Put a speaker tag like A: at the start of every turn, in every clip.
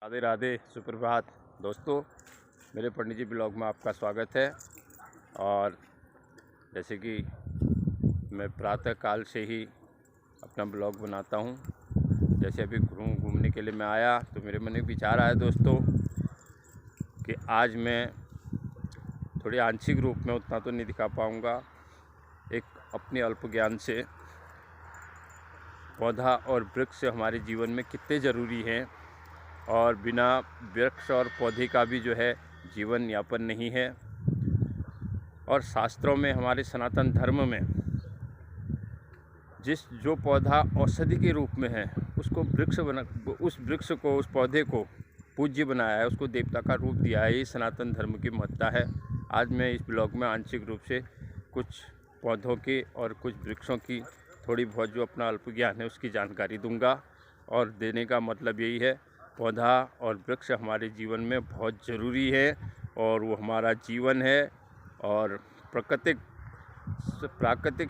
A: राधे राधे, सुप्रभात दोस्तों। मेरे पंडित जी ब्लॉग में आपका स्वागत है। और जैसे कि मैं प्रातः काल से ही अपना ब्लॉग बनाता हूँ। जैसे अभी घूमने के लिए मैं आया तो मेरे मन में विचार आया दोस्तों कि आज मैं थोड़े आंशिक रूप में, उतना तो नहीं दिखा पाऊँगा, एक अपने अल्प ज्ञान से पौधा और वृक्ष हमारे जीवन में कितने ज़रूरी हैं और बिना वृक्ष और पौधे का भी जो है जीवन यापन नहीं है। और शास्त्रों में, हमारे सनातन धर्म में, जो पौधा औषधि के रूप में है उसको उस वृक्ष को, उस पौधे को पूज्य बनाया है, उसको देवता का रूप दिया है। ये सनातन धर्म की महत्ता है। आज मैं इस ब्लॉग में आंशिक रूप से कुछ पौधों की और कुछ वृक्षों की थोड़ी बहुत जो अपना अल्प ज्ञान है उसकी जानकारी दूंगा। और देने का मतलब यही है, पौधा और वृक्ष हमारे जीवन में बहुत ज़रूरी है और वो हमारा जीवन है। और प्राकृतिक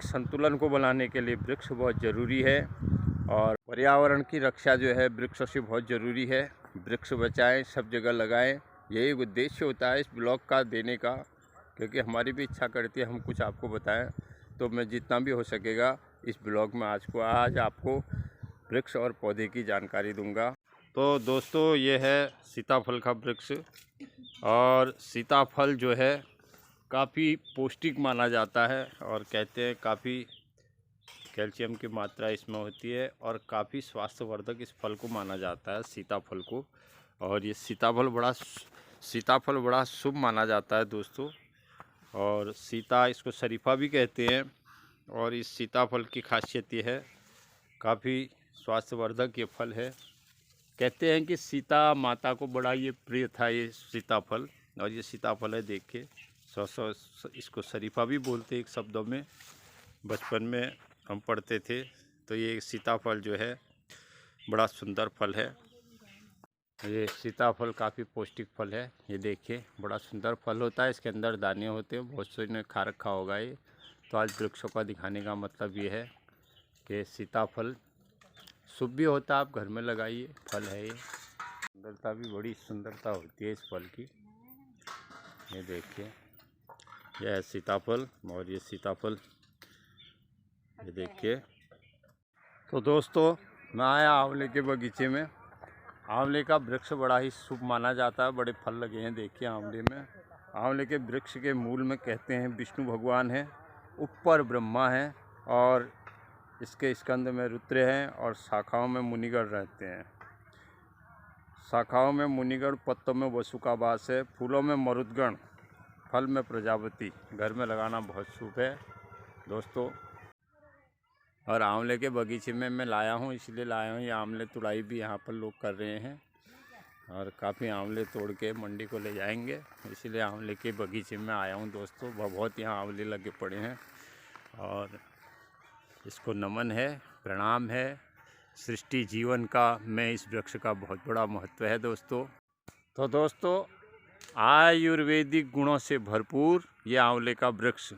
A: संतुलन को बनाने के लिए वृक्ष बहुत ज़रूरी है। और पर्यावरण की रक्षा जो है वृक्षों से बहुत ज़रूरी है। वृक्ष बचाएं, सब जगह लगाएं, यही उद्देश्य होता है इस ब्लॉग का देने का। क्योंकि हमारी भी इच्छा करती है हम कुछ आपको बताएं, तो मैं जितना भी हो सकेगा इस ब्लॉग में आज आपको वृक्ष और पौधे की जानकारी दूंगा। तो दोस्तों, ये है सीताफल का वृक्ष। और सीताफल जो है काफ़ी पौष्टिक माना जाता है और कहते हैं काफ़ी कैल्शियम की मात्रा इसमें होती है और काफ़ी स्वास्थ्यवर्धक इस फल को माना जाता है, सीताफल को। और ये सीताफल बड़ा शुभ माना जाता है दोस्तों। और इसको शरीफा भी कहते हैं। और इस सीताफल की खासियत ये है, काफ़ी स्वास्थ्यवर्धक ये फल है। कहते हैं कि सीता माता को बड़ा ये प्रिय था ये सीताफल। और ये सीताफल है, देखिए इसको शरीफा भी बोलते एक शब्दों में, बचपन में हम पढ़ते थे। तो ये सीताफल जो है बड़ा सुंदर फल है। ये सीताफल काफ़ी पौष्टिक फल है। ये देखिए बड़ा सुंदर फल होता है, इसके अंदर दाने होते हैं। बहुत से ने खा रखा होगा ये। तो आज वृक्षों का दिखाने का मतलब ये है कि सीताफल शुभ भी होता है, आप घर में लगाइए, फल है ये। सुंदरता भी, बड़ी सुंदरता होती है इस फल की। ये देखिए, यह है सीताफल। और ये सीताफल ये देखिए। तो दोस्तों, मैं आया आंवले के बगीचे में। आंवले का वृक्ष बड़ा ही शुभ माना जाता है, बड़े फल लगे हैं देखिए आंवले में। आंवले के वृक्ष के मूल में कहते हैं विष्णु भगवान हैं, ऊपर ब्रह्मा हैं और इसके स्कंद में रुद्र हैं और शाखाओं में मुनिगण रहते हैं। शाखाओं में मुनिगण, पत्तों में वसु का वास है, फूलों में मरुदगण, फल में प्रजापति। घर में लगाना बहुत शुभ है दोस्तों। और आंवले के बगीचे में मैं लाया हूँ, इसलिए लाया हूँ। ये आंवले तुड़ाई भी यहाँ पर लोग कर रहे हैं और काफ़ी आंवले तोड़ के मंडी को ले जाएंगे, इसलिए आंवले के बगीचे में आया हूँ दोस्तों। बहुत यहाँ आंवले लगे पड़े हैं और इसको नमन है, प्रणाम है। सृष्टि जीवन का में इस वृक्ष का बहुत बड़ा महत्व है दोस्तों। तो दोस्तों, आयुर्वेदिक गुणों से भरपूर ये आंवले का वृक्ष,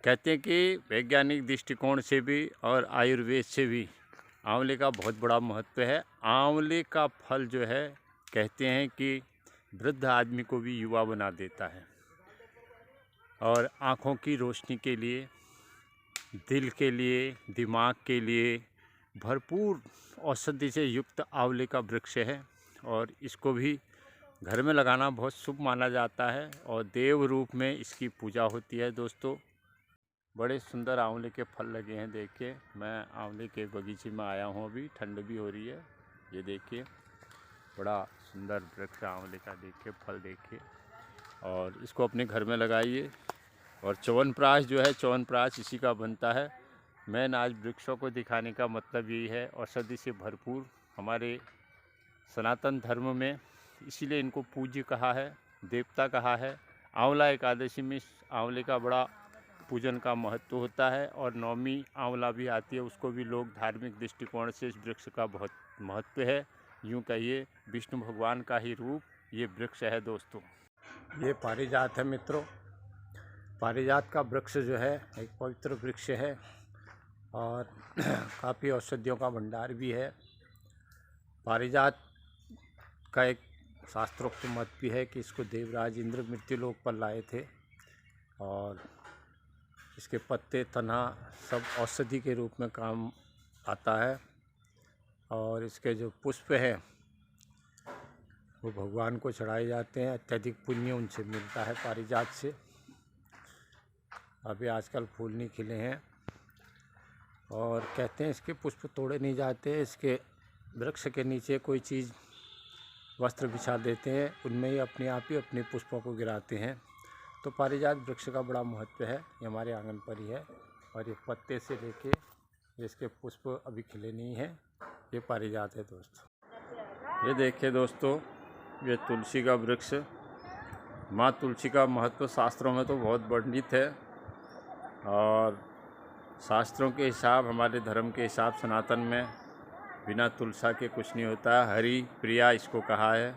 A: कहते हैं कि वैज्ञानिक दृष्टिकोण से भी और आयुर्वेद से भी आंवले का बहुत बड़ा महत्व है। आंवले का फल जो है, कहते हैं कि वृद्ध आदमी को भी युवा बना देता है। और आँखों की रोशनी के लिए, दिल के लिए, दिमाग के लिए भरपूर औषधि से युक्त आंवले का वृक्ष है। और इसको भी घर में लगाना बहुत शुभ माना जाता है और देव रूप में इसकी पूजा होती है दोस्तों। बड़े सुंदर आंवले के फल लगे हैं देखिए। मैं आंवले के बगीचे में आया हूँ, अभी ठंड भी हो रही है। ये देखिए बड़ा सुंदर वृक्ष आंवले का, देखिए फल देखिए। और इसको अपने घर में लगाइए। और च्यवनप्राश जो है, च्यवनप्राश इसी का बनता है। मैंने आज वृक्षों को दिखाने का मतलब यही है, औषधि से भरपूर हमारे सनातन धर्म में, इसीलिए इनको पूज्य कहा है, देवता कहा है। आंवला एकादशी में आंवले का बड़ा पूजन का महत्व होता है। और नवमी आंवला भी आती है, उसको भी लोग धार्मिक दृष्टिकोण से इस वृक्ष का बहुत महत्व है। यूँ कहिए विष्णु भगवान का ही रूप ये वृक्ष है दोस्तों। ये पारिजात है मित्रों। पारिजात का वृक्ष जो है एक पवित्र वृक्ष है और काफ़ी औषधियों का भंडार भी है। पारिजात
B: का एक शास्त्रोक्त मत भी है कि इसको देवराज इंद्र मृत्युलोक पर लाए थे और इसके पत्ते तना सब औषधि के रूप में काम आता है। और इसके जो पुष्प हैं वो भगवान को चढ़ाए जाते हैं। अत्यधिक पुण्य उनसे मिलता है पारिजात से। अभी आजकल फूल नहीं खिले हैं और कहते हैं इसके पुष्प तोड़े नहीं जाते। इसके वृक्ष के नीचे कोई चीज़ वस्त्र बिछा देते हैं, उनमें ही अपने आप ही अपने पुष्पों को गिराते हैं। तो पारिजात वृक्ष का बड़ा महत्व है। ये हमारे आंगन पर ही है और ये पत्ते से लेके इसके पुष्प अभी खिले नहीं हैं। ये पारिजात है दोस्तों।
A: ये देखिए दोस्तों, ये तुलसी का वृक्ष। माँ तुलसी का महत्व शास्त्रों में तो बहुत वर्णित है और शास्त्रों के हिसाब, हमारे धर्म के हिसाब सनातन में बिना तुलसा के कुछ नहीं होता। हरि प्रिया इसको कहा है।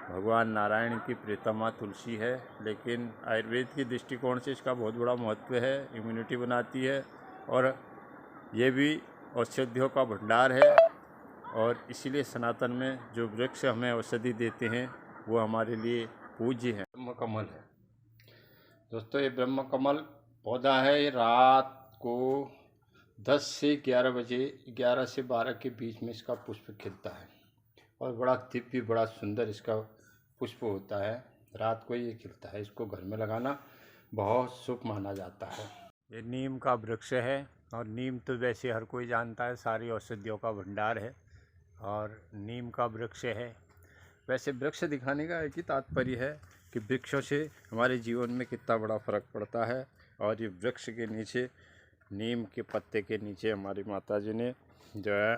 A: भगवान नारायण की प्रियतमा तुलसी है, लेकिन आयुर्वेद की दृष्टिकोण से इसका बहुत बड़ा महत्व है। इम्यूनिटी बनाती है और ये भी औषधियों का भंडार है और इसीलिए सनातन में जो वृक्ष हमें औषधि देते हैं वो हमारे लिए पूज्य है। ब्रह्म कमल है दोस्तों। ये ब्रह्म कमल पौधा है। ये रात को 10 से 11 बजे, 11 से 12 के बीच में इसका पुष्प खिलता है और बड़ा दिव्य, बड़ा सुंदर इसका पुष्प होता है। रात को ये खिलता है। इसको घर में लगाना बहुत शुभ माना जाता है।
B: ये नीम का वृक्ष है और नीम तो वैसे हर कोई जानता है, सारी औषधियों का भंडार है और नीम का वृक्ष है।
A: वैसे वृक्ष दिखाने का एक ही तात्पर्य है कि वृक्षों से हमारे जीवन में कितना बड़ा फर्क पड़ता है। और ये वृक्ष के नीचे, नीम के पत्ते के नीचे हमारी माता जी ने जो है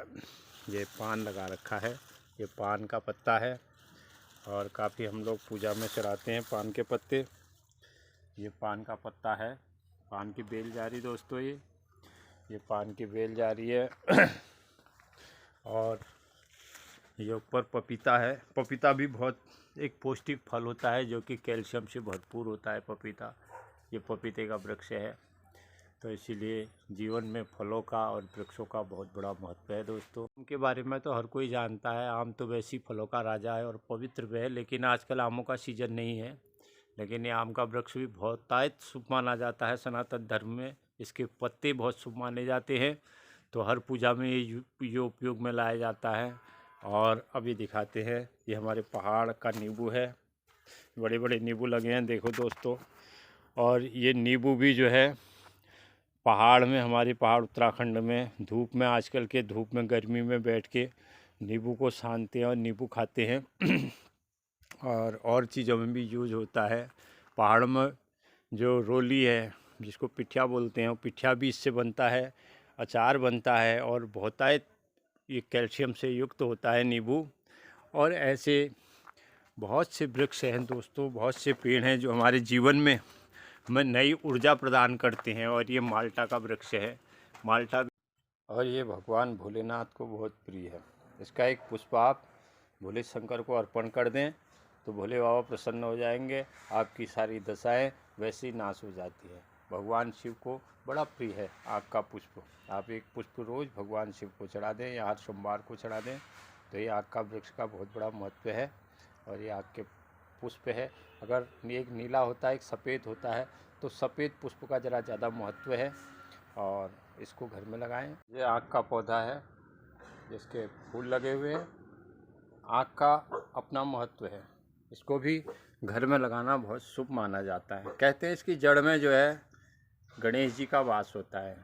A: ये पान लगा रखा है। ये पान का पत्ता है और काफ़ी हम लोग पूजा में चढ़ाते हैं पान के पत्ते। ये पान का पत्ता है। पान की बेल जा रही दोस्तों, ये पान की बेल जा रही है। और ये ऊपर पपीता है। पपीता भी बहुत एक पौष्टिक फल होता है जो कि कैल्शियम से भरपूर होता है पपीता। ये पपीते का वृक्ष है। तो इसीलिए जीवन में फलों का और वृक्षों का बहुत बड़ा महत्व है दोस्तों। आम के बारे में तो हर कोई जानता है। आम तो वैसे ही फलों का राजा है और पवित्र भी है, लेकिन आजकल आमों का सीजन नहीं है। लेकिन ये आम का वृक्ष भी बहुत शुभ माना जाता है सनातन धर्म में। इसके पत्ते बहुत शुभ माने जाते हैं, तो हर पूजा में ये उपयोग में लाया जाता है। और अभी दिखाते हैं, ये हमारे पहाड़ का नींबू है। बड़े बड़े नींबू लगे हैं देखो दोस्तों। और ये नींबू भी जो है पहाड़ में, हमारे पहाड़ उत्तराखंड में धूप में, आजकल के धूप में गर्मी में बैठ के नींबू को छानते हैं और नींबू खाते हैं। और चीज़ों में भी यूज होता है। पहाड़ में जो रोली है, जिसको पिठिया बोलते हैं, वो पिठिया भी इससे बनता है। अचार बनता है और बहुतायत ये कैल्शियम से युक्त होता है नींबू। और ऐसे बहुत से वृक्ष हैं दोस्तों, बहुत से पेड़ हैं जो हमारे जीवन में हमें नई ऊर्जा प्रदान करते हैं। और ये माल्टा का वृक्ष है। माल्टा और ये भगवान भोलेनाथ को बहुत प्रिय है। इसका एक पुष्प आप भोले शंकर को अर्पण कर दें तो भोले बाबा प्रसन्न हो जाएंगे। आपकी सारी दशाएं वैसे ही नाश हो जाती है। भगवान शिव को बड़ा प्रिय है आग का पुष्प। आप एक पुष्प रोज़ भगवान शिव को चढ़ा दें या हर सोमवार को चढ़ा दें तो ये आग का वृक्ष का बहुत बड़ा महत्व है। और ये आग के पुष्प है। अगर एक नीला होता है, एक सफ़ेद होता है, तो सफ़ेद पुष्प का ज़रा ज़्यादा महत्व है और इसको घर में लगाएं। ये आग का पौधा है जिसके फूल लगे हुए हैं। आग का अपना महत्व है। इसको भी घर में लगाना बहुत शुभ माना जाता है। कहते हैं इसकी जड़ में जो है गणेश जी का वास होता है।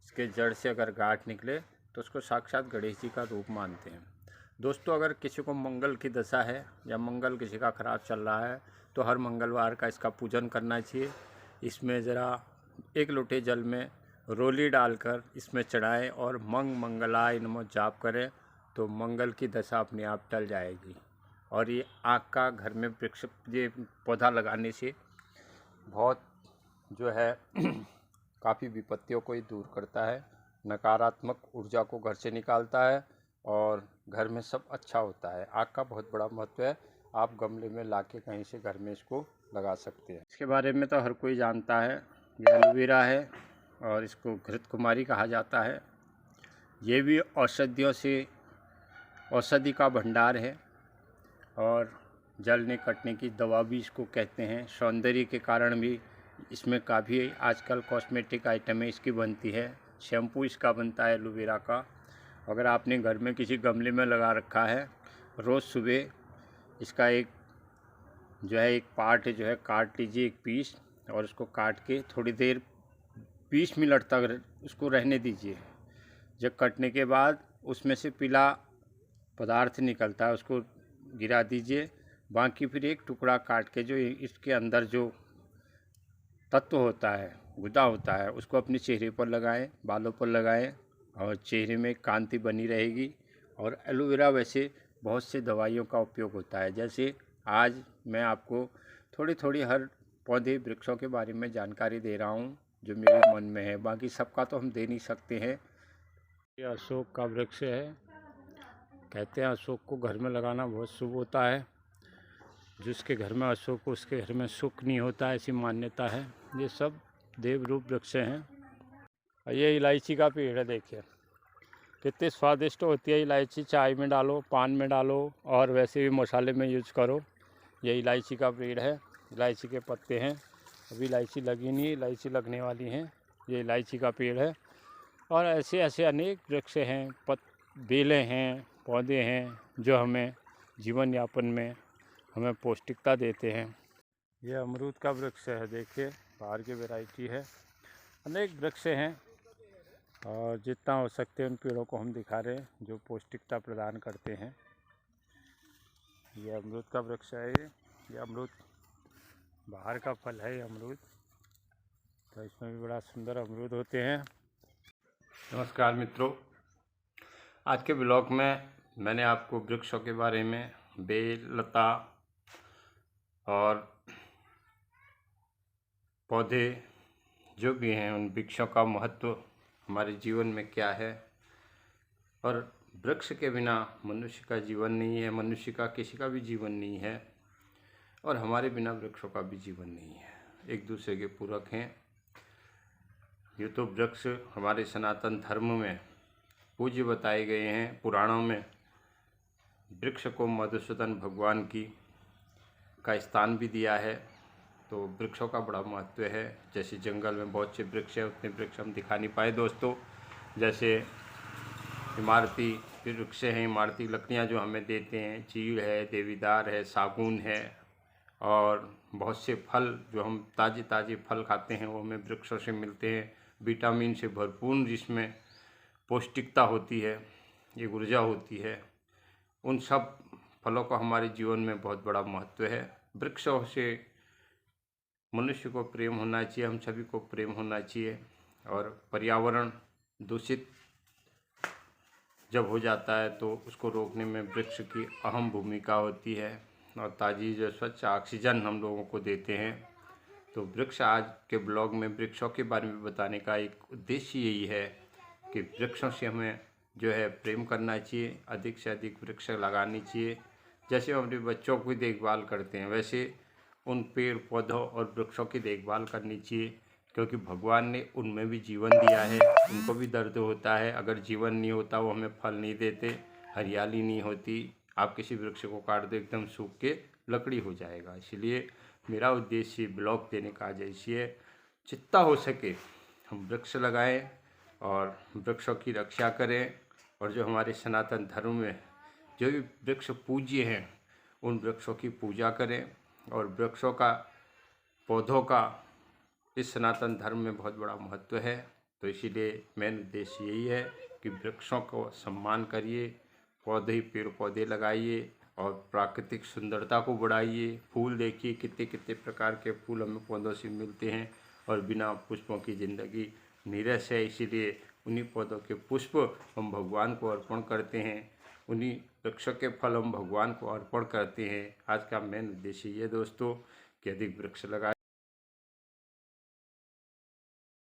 A: इसके जड़ से अगर गांठ निकले तो उसको साक्षात गणेश जी का रूप मानते हैं। दोस्तों, अगर किसी को मंगल की दशा है या मंगल किसी का ख़राब चल रहा है तो हर मंगलवार का इसका पूजन करना चाहिए। इसमें ज़रा 1 लोटे जल में रोली डालकर इसमें चढ़ाएं और मंगलाय नमः जाप करें तो मंगल की दशा अपने आप टल जाएगी। और ये आग का घर में वृक्ष, ये पौधा लगाने से बहुत जो है काफ़ी विपत्तियों को ही दूर करता है। नकारात्मक ऊर्जा को घर से निकालता है और घर में सब अच्छा होता है। आग का बहुत बड़ा महत्व है। आप गमले में लाके कहीं से घर में इसको लगा सकते हैं। इसके बारे में तो हर कोई जानता है। ये एलोवेरा है और इसको घृत कुमारी कहा जाता है। ये भी औषधियों से, औषधि का भंडार है। और जल नहीं कटने की दवा भी इसको कहते हैं। सौंदर्य के कारण भी इसमें काफ़ी आजकल कॉस्मेटिक आइटमें इसकी बनती है। शैम्पू इसका बनता है एलोवेरा का। अगर आपने घर में किसी गमले में लगा रखा है, रोज़ सुबह इसका एक पार्ट जो है काट लीजिए, एक पीस, और उसको काट के थोड़ी देर 20 मिनट तक उसको रहने दीजिए। जब कटने के बाद उसमें से पीला पदार्थ निकलता है, उसको गिरा दीजिए। बाकी फिर एक टुकड़ा काट के जो इसके अंदर जो तत्व होता है, गुदा होता है, उसको अपने चेहरे पर लगाएं, बालों पर लगाएं, और चेहरे में कांति बनी रहेगी। और एलोवेरा वैसे बहुत से दवाइयों का उपयोग होता है। जैसे आज मैं आपको थोड़ी थोड़ी हर पौधे वृक्षों के बारे में जानकारी दे रहा हूँ जो मेरे मन में है। बाकी सबका तो हम दे नहीं सकते हैं।
B: ये अशोक का वृक्ष है। कहते हैं अशोक को घर में लगाना बहुत शुभ होता है। जिसके घर में अशोक हो उसके घर में सुख नहीं होता, ऐसी मान्यता है। ये सब देवरूप वृक्ष हैं। और ये इलायची का पेड़ है, देखिए कितनी स्वादिष्ट होती है इलायची। चाय में डालो, पान में डालो, और वैसे भी मसाले में यूज करो। ये इलायची का पेड़ है, इलायची के पत्ते हैं। अभी इलायची लगी नहीं, इलायची लगने वाली हैं। ये इलायची का पेड़ है। और ऐसे ऐसे अनेक वृक्ष हैं, बेलें हैं, पौधे हैं जो हमें जीवन यापन में हमें पौष्टिकता देते हैं। ये अमरूद का वृक्ष है, देखिए बाहर की वैरायटी है। अनेक वृक्ष हैं और जितना हो सकते हैं उन पेड़ों को हम दिखा रहे हैं जो पौष्टिकता प्रदान करते हैं। ये अमरूद का वृक्ष है। ये अमरूद बाहर का फल है, ये अमरूद, तो इसमें भी बड़ा सुंदर अमरूद होते हैं।
A: नमस्कार मित्रों, आज के ब्लॉग में मैंने आपको वृक्षों के बारे में, बेल, लता और पौधे जो भी हैं उन वृक्षों का महत्व हमारे जीवन में क्या है, और वृक्ष के बिना मनुष्य का जीवन नहीं है, मनुष्य का किसी का भी जीवन नहीं है, और हमारे बिना वृक्षों का भी जीवन नहीं है। एक दूसरे के पूरक हैं। ये तो वृक्ष हमारे सनातन धर्म में पूज्य बताए गए हैं। पुराणों में वृक्ष को मधुसूदन भगवान का स्थान भी दिया है। तो वृक्षों का बड़ा महत्व है। जैसे जंगल में बहुत से वृक्ष हैं, उतने वृक्ष हम दिखा नहीं पाए दोस्तों। जैसे इमारती वृक्ष हैं, इमारती लकड़ियाँ जो हमें देते हैं, चीड़ है, देवीदार है, सागून है, और बहुत से फल जो हम ताज़े ताज़े फल खाते हैं वो हमें वृक्षों से मिलते हैं। विटामिन से भरपूर, जिसमें पौष्टिकता होती है, एक ऊर्जा होती है। उन सब फलों का हमारे जीवन में बहुत बड़ा महत्व है। वृक्षों से मनुष्य को प्रेम होना चाहिए, हम सभी को प्रेम होना चाहिए। और पर्यावरण दूषित जब हो जाता है तो उसको रोकने में वृक्ष की अहम भूमिका होती है, और ताज़ी जो स्वच्छ ऑक्सीजन हम लोगों को देते हैं। तो वृक्ष, आज के ब्लॉग में वृक्षों के बारे में बताने का एक उद्देश्य यही है कि वृक्षों से हमें जो है प्रेम करना चाहिए, अधिक से अधिक वृक्ष लगानी चाहिए। जैसे हम अपने बच्चों की देखभाल करते हैं, वैसे उन पेड़ पौधों और वृक्षों की देखभाल करनी चाहिए, क्योंकि भगवान ने उनमें भी जीवन दिया है। उनको भी दर्द होता है। अगर जीवन नहीं होता, वो हमें फल नहीं देते, हरियाली नहीं होती। आप किसी वृक्ष को काट दो, एकदम सूख के लकड़ी हो जाएगा। इसलिए मेरा उद्देश्य ब्लॉग देने का आज ऐसी है, जितना हो सके हम वृक्ष लगाएं और वृक्षों की रक्षा करें। और जो हमारे सनातन धर्म में जो भी वृक्ष पूज्य हैं, उन वृक्षों की पूजा करें। और वृक्षों का, पौधों का इस सनातन धर्म में बहुत बड़ा महत्व है। तो इसीलिए मेन उद्देश्य यही है कि वृक्षों को सम्मान करिए, पौधे, पेड़ पौधे लगाइए और प्राकृतिक सुंदरता को बढ़ाइए। फूल देखिए, कितने कितने प्रकार के फूल हमें पौधों से मिलते हैं, और बिना पुष्पों की ज़िंदगी नीरस है। इसीलिए उन्हीं पौधों के पुष्प हम भगवान को अर्पण करते हैं, उन्हीं वृक्षों के फल हम भगवान को अर्पण करते हैं। आज का मेन उद्देश्य ये दोस्तों कि अधिक वृक्ष लगाए।